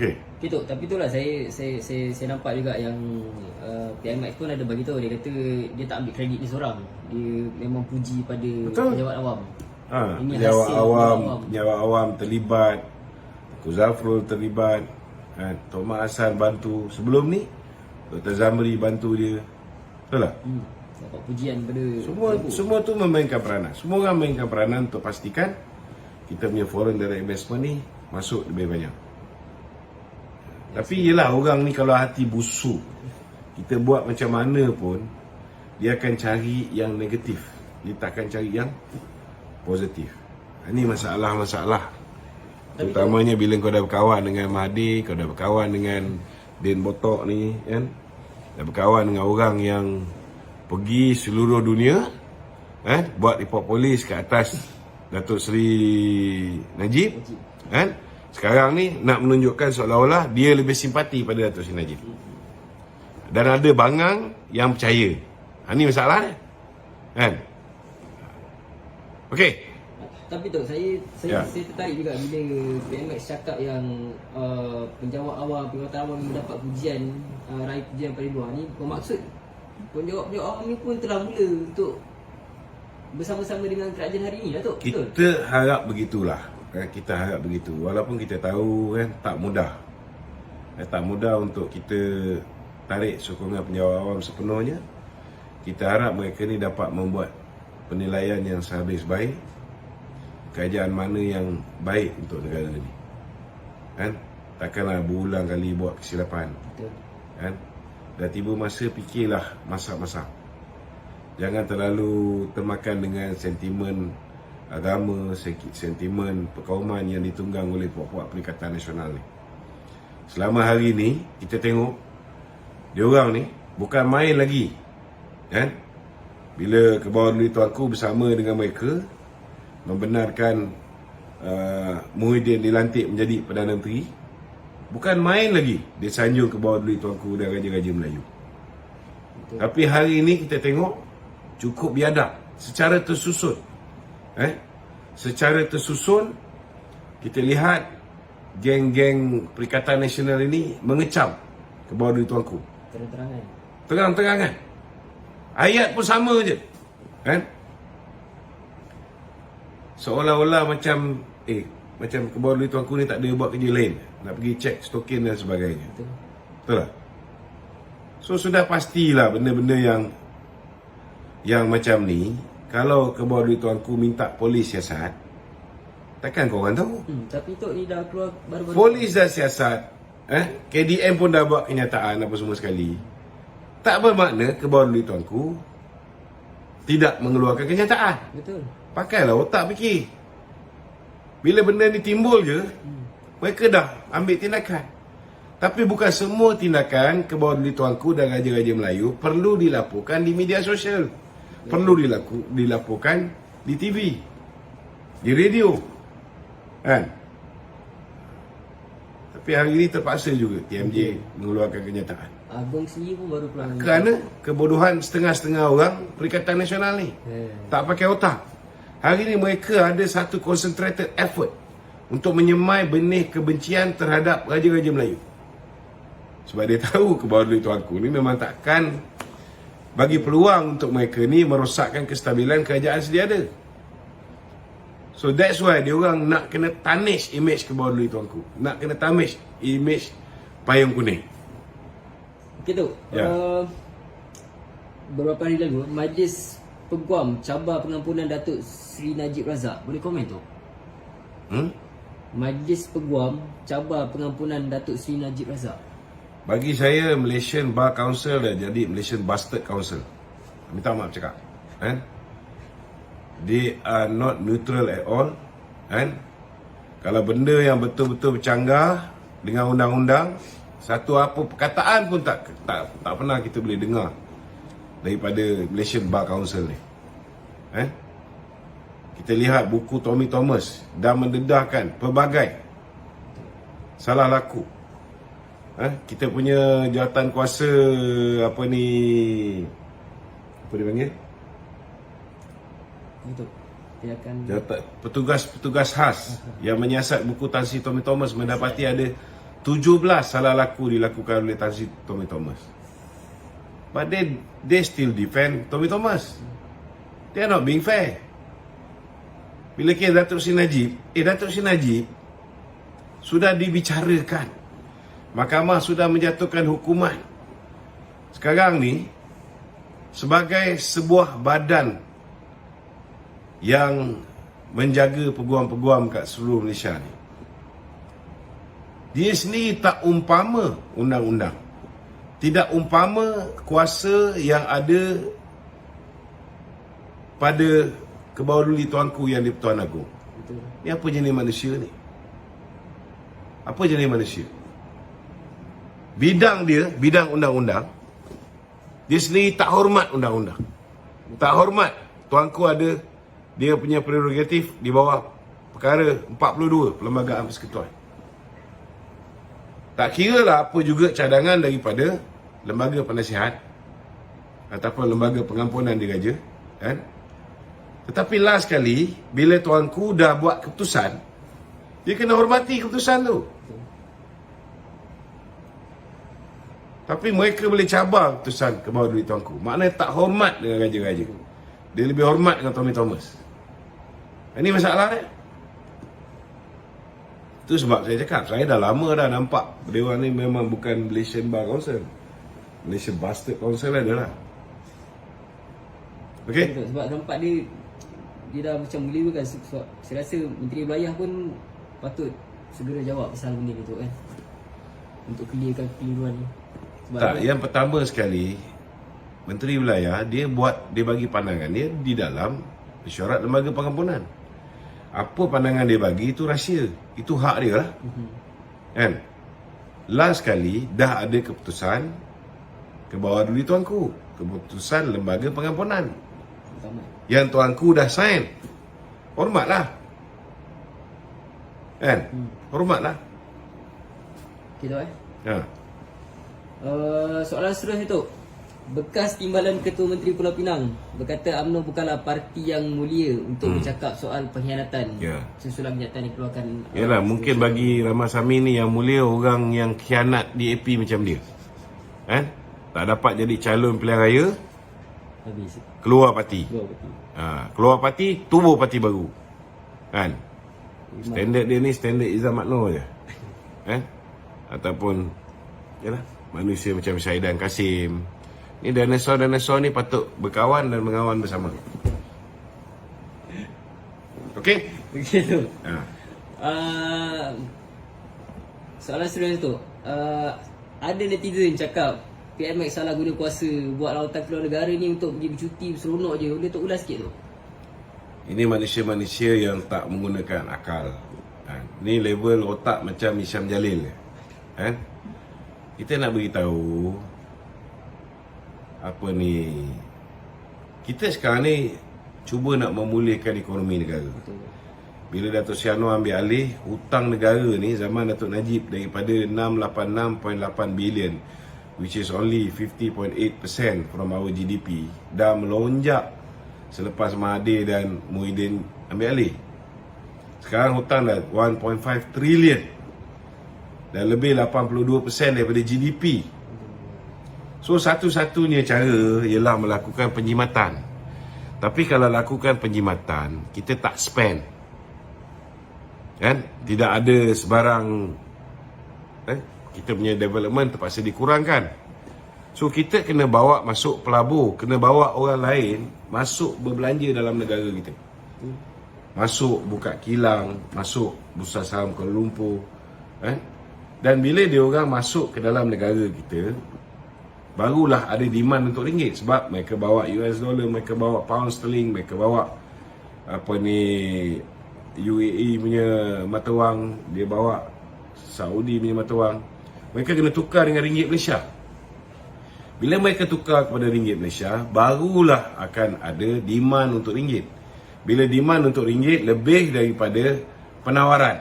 Okey. Gitu, tapi itulah saya nampak juga yang PMX pun ada bagi tahu, dia kata dia tak ambil kredit ni seorang. Dia memang puji pada pejabat awam. Ini Pejabat hasil awam, pejabat pejabat awam terlibat, Tengku Zafrul terlibat, Tok Mak Hassan bantu. Sebelum ni Dr. Zamri bantu dia. Betul tak? Dapat pujian pada Semua tu memainkan peranan. Semua orang mainkan peranan untuk pastikan kita punya foreign direct investment ni masuk lebih banyak. Tapi yelah, orang ni kalau hati busuk, kita buat macam mana pun dia akan cari yang negatif. Dia takkan cari yang positif. Ini masalah-masalah. Terutamanya bila kau dah berkawan dengan Mahathir, kau dah berkawan dengan Din Botok ni kan. Dah berkawan dengan orang yang pergi seluruh dunia buat report polis ke atas Datuk Seri Najib kan. Sekarang ni nak menunjukkan seolah-olah dia lebih simpati pada Datuk Seri Najib. Dan ada bangang yang percaya. Ini masalah dia. Kan? Okey. Tapi tu saya tertarik juga bila PMX cakap yang penjawat awam, penjawatan awam mendapat pujian, raih pujian pada luar ni, bermaksud penjawat awam ni pun telah mula untuk bersama-sama dengan kerajaan hari ni lah tu. Kita harap begitulah. Kita harap begitu. Walaupun kita tahu kan tak mudah. Tak mudah untuk kita tarik sokongan penjawat awam sepenuhnya. Kita harap mereka ni dapat membuat penilaian yang sehabis baik. Kerajaan mana yang baik untuk negara ni. Kan? Takkanlah berulang kali buat kesilapan. Betul. Kan? Dah tiba masa fikirlah masak-masak. Jangan terlalu termakan dengan sentimen agama, sentimen perkauman yang ditunggang oleh puak-puak Perikatan Nasional ni. Selama hari ni kita tengok diorang ni bukan main lagi. Kan? Bila Kebawah Duli Tuanku bersama dengan mereka membenarkan Muhyiddin dilantik menjadi Perdana Menteri, bukan main lagi dia sanjung Kebawah Duli Tuanku dan Raja-Raja Melayu. Betul. Tapi hari ini kita tengok cukup biadab secara tersusun. Secara tersusun kita lihat geng-geng Perikatan Nasional ini mengecam Kebawah Duli Tuanku. Terang-terangan. Terang-terangan. Ayat pun sama je. Kan? Seolah-olah macam macam Kebawah Duli Tuanku ni tak ada buat kerja lain. Nak pergi cek stokin dan sebagainya. Betul. Betul tak? So sudah pastilah benda-benda yang macam ni, kalau Kebawah Duli Tuanku minta polis siasat, takkan korang tahu. Tapi Tok ni dah keluar baru-baru. Polis dah siasat, KDM pun dah buat kenyataan apa semua sekali. Tak bermakna Kebawah Duli Tuanku tidak mengeluarkan kenyataan. Betul. Pakailah otak fikir. Bila benda ni timbul je, mereka dah ambil tindakan. Tapi bukan semua tindakan Kebawah Duli Tuanku dan Raja-Raja Melayu perlu dilaporkan di media sosial. Perlu dilaporkan di TV, di radio. Kan? Tapi hari ini terpaksa juga TMJ mengeluarkan kenyataan. Agong sendiri pun baru keluar. Kerana kebodohan setengah-setengah orang Perikatan Nasional ni. Tak pakai otak. Hari ini mereka ada satu concentrated effort untuk menyemai benih kebencian terhadap Raja-Raja Melayu. Sebab dia tahu Kebawah Duli Tuanku ni memang takkan bagi peluang untuk mereka ni merosakkan kestabilan kerajaan sedia ada. So that's why dia orang nak kena tarnish image Kebawah Duli Tuanku. Nak kena tarnish image Payung Kuning. Okey tu. Ya. Beberapa hari lalu Majlis Peguam cabar pengampunan Datuk Seri Najib Razak. Boleh komen tu? Majlis Peguam cabar pengampunan Datuk Seri Najib Razak. Bagi saya Malaysian Bar Council dah jadi Malaysian Bastard Council. Minta maaf cakap. They are not neutral at all. Kalau benda yang betul-betul bercanggah dengan undang-undang, satu apa perkataan pun tak pernah kita boleh dengar daripada Malaysian Bar Council ni. Kita lihat buku Tommy Thomas dah mendedahkan pelbagai salah laku. Kita punya jawatan kuasa apa dia panggil? Itu dia akan Petugas-petugas khas yang menyiasat buku Tan Sri Tommy Thomas mendapati ada 17 salah laku dilakukan oleh Tan Sri Tommy Thomas. But they still defend Tommy Thomas. They are not being fair. Bila kes Datuk Seri Najib, Datuk Seri Najib sudah dibicarakan. Mahkamah sudah menjatuhkan hukuman. Sekarang ni, sebagai sebuah badan yang menjaga peguam-peguam kat seluruh Malaysia ni, dia sendiri tak umpama undang-undang, tidak umpama kuasa yang ada pada kebawah-duli tuanku yang di Pertuan Agong. Betul. Ni apa jenis manusia ni? Apa jenis manusia? Bidang dia, bidang undang-undang, dia sendiri tak hormat undang-undang. Tak hormat. Tuanku ada dia punya prerogatif di bawah perkara 42 Perlembagaan Persekutuan. Tak kira lah apa juga cadangan daripada lembaga penasihat ataupun lembaga pengampunan diraja, kan? Tetapi last kali bila tuanku dah buat keputusan, dia kena hormati keputusan tu. Tapi mereka boleh cabar keputusan ke bawah duit tuanku. Maknanya tak hormat dengan raja-raja. Dia lebih hormat dengan Tommy Thomas. Ini masalah dia. Itu sebab saya cakap, saya dah lama dah nampak Dewan ni memang bukan Malaysian Bar Council, Malaysian Bastard Council adalah. Okey? Betul, sebab nampak dia dah macam melibatkan. Sebab saya rasa Menteri Belayah pun patut segera jawab pasal benda ni tu, kan, untuk clearkan kekeliruan ni. Sebab Tak, yang pertama sekali, Menteri Belayah dia bagi pandangan dia di dalam mesyuarat lembaga pengampunan. Apa pandangan dia bagi itu rahsia. Itu hak dia lah. Kan? Last kali dah ada keputusan ke bawah duli tuanku, keputusan lembaga pengampunan pertama, yang tuanku dah sign. Hormatlah. Kan? Hormatlah. okay tak, Ha. Soalan seterusnya tu, bekas Timbalan Ketua Menteri Pulau Pinang berkata UMNO bukanlah parti yang mulia untuk bercakap soal pengkhianatan. Ya. Susulan kenyataan yang keluarkan. Yalah, mungkin bagi Rahmat Sami ni yang mulia orang yang khianat di AP macam dia. Kan? Tak dapat jadi calon pilihan raya, Habis. keluar parti. Dua parti. Keluar parti, tubuh parti baru. Kan? Standard dia ni standard Izzah Makno je. Kan? Ataupun yalah, manusia macam Syahidan Kasim. Ni dinosaur-dinosaur ni patut berkawan dan mengawan bersama. Okey? Okay tu. Ha. Soalan seterusnya tu, ada netizen cakap PMX salah guna kuasa buat lautan keluar negara ni untuk pergi bercuti seronok je. Boleh tu ulas sikit tu. Ini manusia-manusia yang tak menggunakan akal. Ni level otak macam Hisham Jalil. Kita nak beritahu apa ni, kita sekarang ni cuba nak memulihkan ekonomi negara. Betul. Bila Datuk Seri Anwar ambil alih, hutang negara ni zaman Datuk Najib daripada 686.8 bilion, which is only 50.8% from our GDP, dah melonjak selepas Mahathir dan Muhyiddin ambil alih. Sekarang hutang dah 1.5 trilion dan lebih 82% daripada GDP. So satu-satunya cara ialah melakukan penjimatan. Tapi kalau lakukan penjimatan, kita tak spend, kan? Tidak ada sebarang kita punya development terpaksa dikurangkan. So kita kena bawa masuk pelabur, kena bawa orang lain masuk berbelanja dalam negara kita. Masuk buka kilang, masuk Bursa Saham Kuala Lumpur, dan bila dia orang masuk ke dalam negara kita, barulah ada demand untuk ringgit. Sebab mereka bawa US dollar, mereka bawa pound sterling, mereka bawa apa ni UAE punya mata wang, dia bawa Saudi punya mata wang. Mereka kena tukar dengan ringgit Malaysia. Bila mereka tukar kepada ringgit Malaysia, barulah akan ada demand untuk ringgit. Bila demand untuk ringgit lebih daripada penawaran,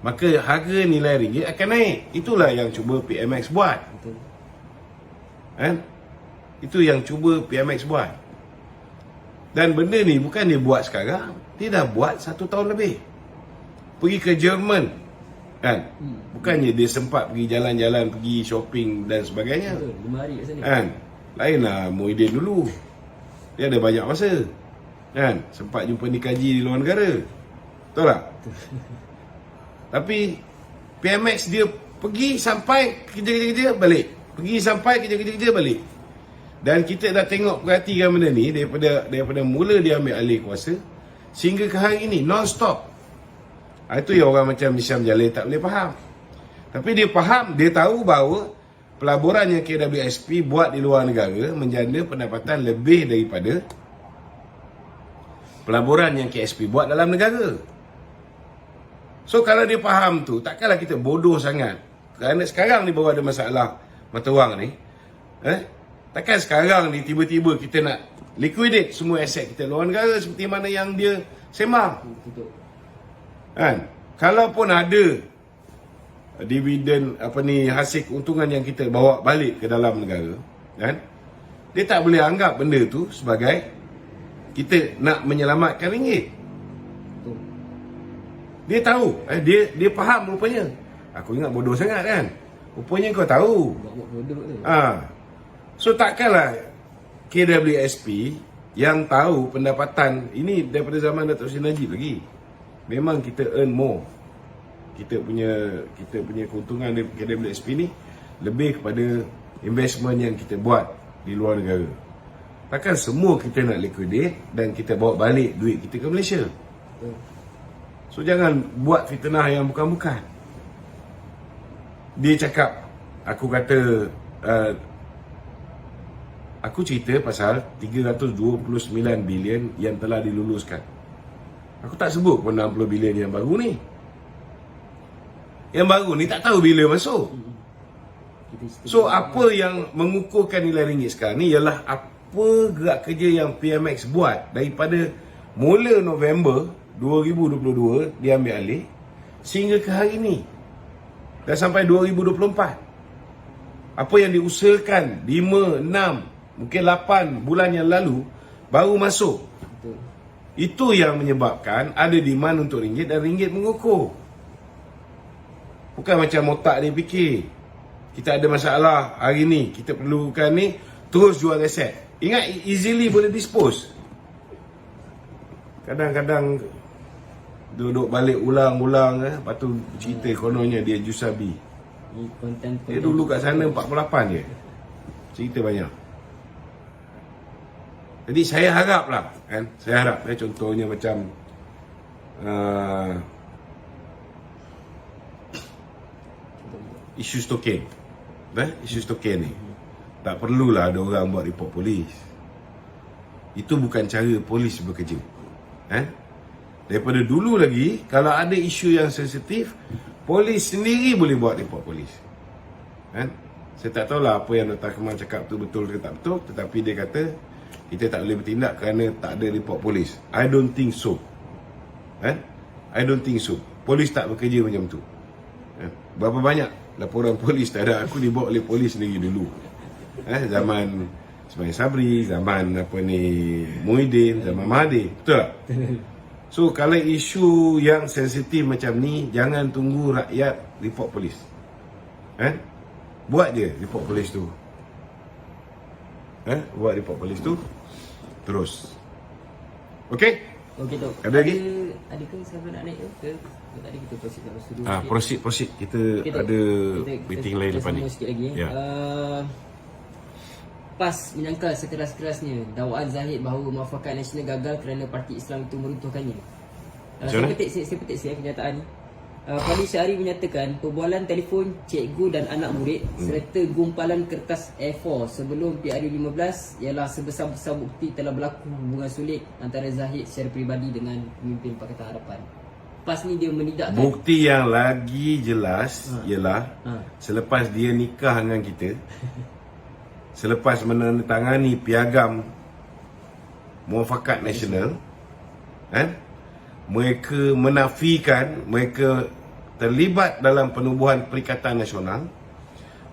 maka harga nilai ringgit akan naik. Itulah yang cuba PMX buat. Betul. Itu yang cuba PMX buat. Dan benda ni bukan dia buat sekarang, dia dah buat 1 tahun lebih. Pergi ke Jerman, Kan? Bukannya dia sempat pergi jalan-jalan, pergi shopping dan sebagainya. Betul, 5 hari kat sana. Kan? Lainlah Muhyiddin dulu. Dia ada banyak masa. Kan? Sempat jumpa Nikaji di luar negara. Betul tak? Tapi PMX dia pergi sampai kerja-kerja balik. Pergi sampai kerja-kerja balik. Dan kita dah tengok perhatikan benda ni daripada mula dia ambil alih kuasa sehingga ke hari ini non-stop. Itu yang orang macam Nisham Jalil tak boleh faham. Tapi dia faham, dia tahu bahawa pelaburan yang KWSP buat di luar negara menjana pendapatan lebih daripada pelaburan yang KSP buat dalam negara. So kalau dia faham tu, takkanlah kita bodoh sangat. Kerana sekarang ni baru ada masalah mata wang ni. Takkan sekarang ni tiba-tiba kita nak liquidate semua aset kita luar negara seperti mana yang dia sembang. Betul. Kan? Kalaupun ada dividen hasil keuntungan yang kita bawa balik ke dalam negara, kan? Dia tak boleh anggap benda tu sebagai kita nak menyelamatkan ringgit. Betul. Dia tahu, dia faham rupanya. Aku ingat bodoh sangat kan. Rupanya kau tahu. Buat bodoh tu. So takkanlah KWSP yang tahu pendapatan ini daripada zaman Datuk Seri Najib lagi. Memang kita earn more. Kita punya keuntungan dari KWSP ni lebih kepada investment yang kita buat di luar negara. Takkan semua kita nak liquidate dan kita bawa balik duit kita ke Malaysia. So jangan buat fitnah yang bukan-bukan. Dia cakap, aku kata, aku cerita pasal 329 bilion yang telah diluluskan. Aku tak sebut pun 60 bilion yang baru ni. Yang baru ni tak tahu bila masuk. So apa yang mengukurkan nilai ringgit sekarang ni ialah apa gerak kerja yang PMX buat daripada mula November 2022 dia ambil alih sehingga ke hari ni. Dah sampai 2024. Apa yang diusahakan 5, 6, mungkin 8 bulan yang lalu baru masuk. Betul. Itu yang menyebabkan ada demand untuk ringgit dan ringgit mengukur. Bukan macam otak dia fikir, kita ada masalah hari ni, kita perlukan ni, terus jual aset. Ingat, easily boleh dispose. Kadang-kadang duduk balik ulang-ulang, lepas tu cerita kononnya dia Jusabi. Ni konten Dia dulu kat sana 48 je. Cerita banyak. Jadi saya harap lah, kan? Saya harap, contohnya macam isu token. Isu token ni tak perlulah ada orang buat report polis. Itu bukan cara polis bekerja. Daripada dulu lagi, kalau ada isu yang sensitif, polis sendiri boleh buat report polis. Saya tak tahulah apa yang Dr. Kemal cakap tu betul ke tak betul, tetapi dia kata kita tak boleh bertindak kerana tak ada report polis. I don't think so. I don't think so. Polis tak bekerja macam tu. Berapa banyak laporan polis tak ada, aku dibawa oleh polis sendiri dulu. Zaman Ismail Sabri, zaman Muhyiddin, zaman Mahathir. Betul tak? So kalau isu yang sensitif macam ni, jangan tunggu rakyat report polis. Buat je report polis tu. Buat report polis tu. Terus. Okey? Okey tu. Ada lagi? Ada ke siapa nak naik tu? Ke tadi kita proceed kat studio. Proceed. Kita Okay, ada meeting lain lepas ni. Sikit lagi. Ya. PAS menyangkal sekeras-kerasnya dakwaan Zahid bahawa Muafakat Nasional gagal kerana Parti Islam itu meruntuhkannya. Saya petik kenyataan ni. Fadli Syahri menyatakan perbualan telefon cikgu dan anak murid serta gumpalan kertas A4 sebelum PRU15 ialah sebesar-besar bukti telah berlaku hubungan sulit antara Zahid secara peribadi dengan pemimpin Pakatan Harapan. PAS ni dia menidakkan bukti yang lagi jelas ialah selepas dia nikah dengan kita, selepas menandatangani piagam Muafakat Nasional, mereka menafikan mereka terlibat dalam penubuhan Perikatan Nasional.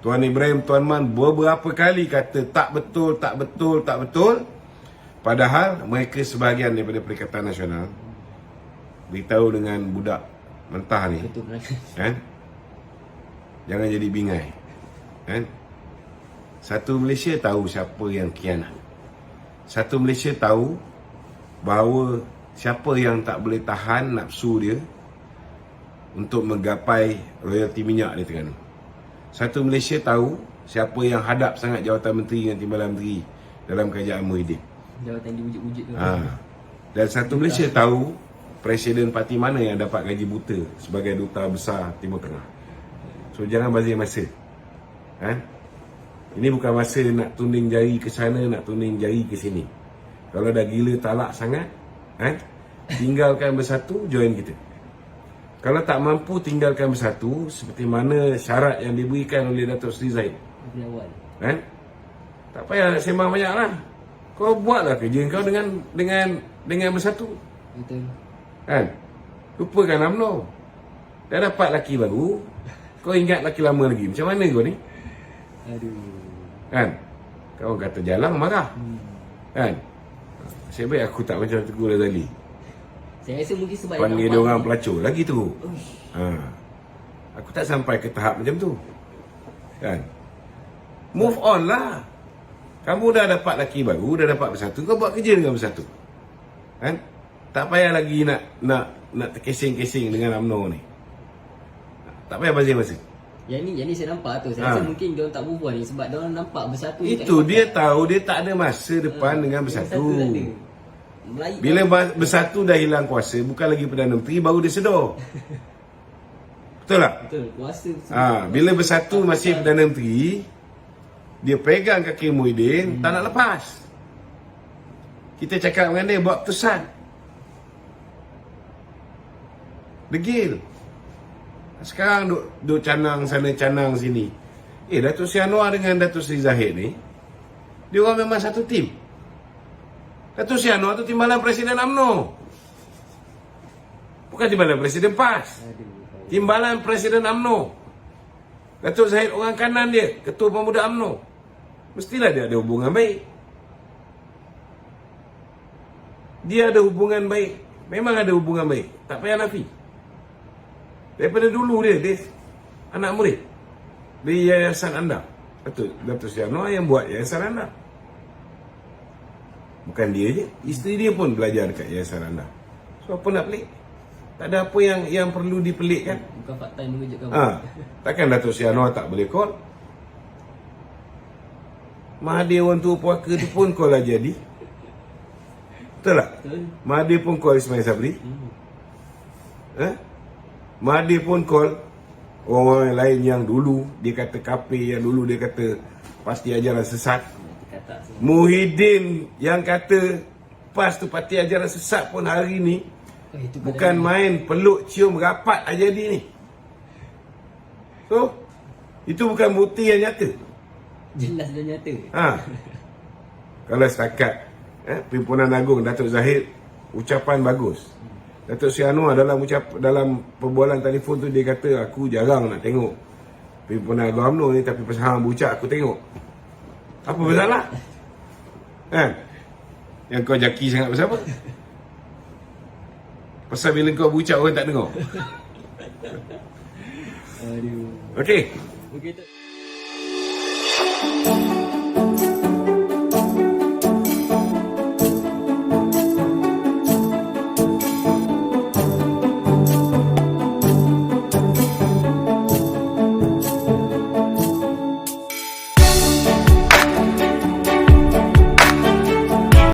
Tuan Ibrahim Tuan Man beberapa kali kata tak betul. Padahal mereka sebahagian daripada Perikatan Nasional beritahu dengan budak mentah ni. betul. Jangan jadi bingai. Kan? Satu Malaysia tahu siapa yang khianat. Satu Malaysia tahu bahawa siapa yang tak boleh tahan nafsu dia untuk menggapai royalti minyak di Terengganu. Satu Malaysia tahu siapa yang hadap sangat jawatan menteri dengan timbalan menteri dalam kerajaan Muhyiddin. Jawatan diwujud-wujud tu. Dan satu Malaysia tahu presiden parti mana yang dapat gaji buta sebagai duta besar Timur Tengah. So jangan bazir masa. Ini bukan masa nak tunding jari ke sana, nak tunding jari ke sini. Kalau dah gila talak sangat, tinggalkan bersatu, join kita. Kalau tak mampu tinggalkan bersatu, seperti mana syarat yang diberikan oleh Datuk Seri Zahid. Dari awal. Tak payah nak sembang banyak lah. Kau buatlah kerja kau dengan bersatu. Betul. Lupakan UMNO. Dah dapat laki baru, kau ingat laki lama lagi. Macam mana kau ni? Aduh. Kau kata jalan marah. Saya baik aku tak macam Teguh Razali. Saya rasa mungkin sebab Panggil dia orang pelacur lagi tu. Aku tak sampai ke tahap macam tu. Move on lah. Kamu dah dapat laki baru, dah dapat bersatu, kau buat kerja dengan bersatu. Tak payah lagi nak terkesing-kesing dengan UMNO ni. Tak payah bazir masa. Yang ni saya nampak tu. Saya rasa mungkin dia tak move on ni sebab dia orang nampak bersatu. Itu dia tahu dia tak ada masa depan dengan bersatu. Bila bersatu dah hilang kuasa, bukan lagi Perdana Menteri, baru dia sedar. Betul tak? Betul. Kuasa. Bila bersatu masih Perdana Menteri, dia pegang kaki Muhyiddin, tak nak lepas. Kita cakap dengan dia, buat keputusan. Degil. Sekarang duk canang sana, canang sini. Datuk Seri Anwar dengan Datuk Seri Zahid ni, dia orang memang satu tim. Datuk Seri Anwar tu timbalan Presiden UMNO. Bukan timbalan Presiden PAS. Timbalan Presiden UMNO. Datuk Zahid orang kanan dia, Ketua Pemuda UMNO. Mestilah dia ada hubungan baik. Dia ada hubungan baik. Memang ada hubungan baik. Tak payah nafi. Daripada dulu dia anak murid di Yayasan Anda. Datuk Seri Anwar yang buat Yayasan Anda. Bukan dia je, isteri dia pun belajar dekat Yayasan Anda. So apa nak pelik? Tak ada apa yang perlu dipelikkan. Bukan fakta yang mengejutkan. Takkan Datuk Seri Anwar tak boleh call? Mahathir orang tua puaka tu pun call lah jadi. Betul tak? Betul. Mahathir pun call Ismail Sabri. Mahathir pun call orang lain yang dulu dia kata kafir, yang dulu dia kata pasti ajaran sesat. Muhyiddin yang kata PAS tu parti ajaran sesat pun hari ni bukan main peluk cium rapat aja dia ni. So itu bukan bukti yang nyata. Jelas dan nyata. Kalau setakat Pimpinan Agung Datuk Zahid ucapan bagus. Datuk Seri Anwar dalam perbualan telefon tu dia kata aku jarang nak tengok Pimpinan Agung UMNO ni, tapi pasal hang bucak aku tengok. Apa masalah? Yang kau jaki sangat pasal apa? Pasal bila kau bucak orang tak dengar. Aduh. Okey. Okey.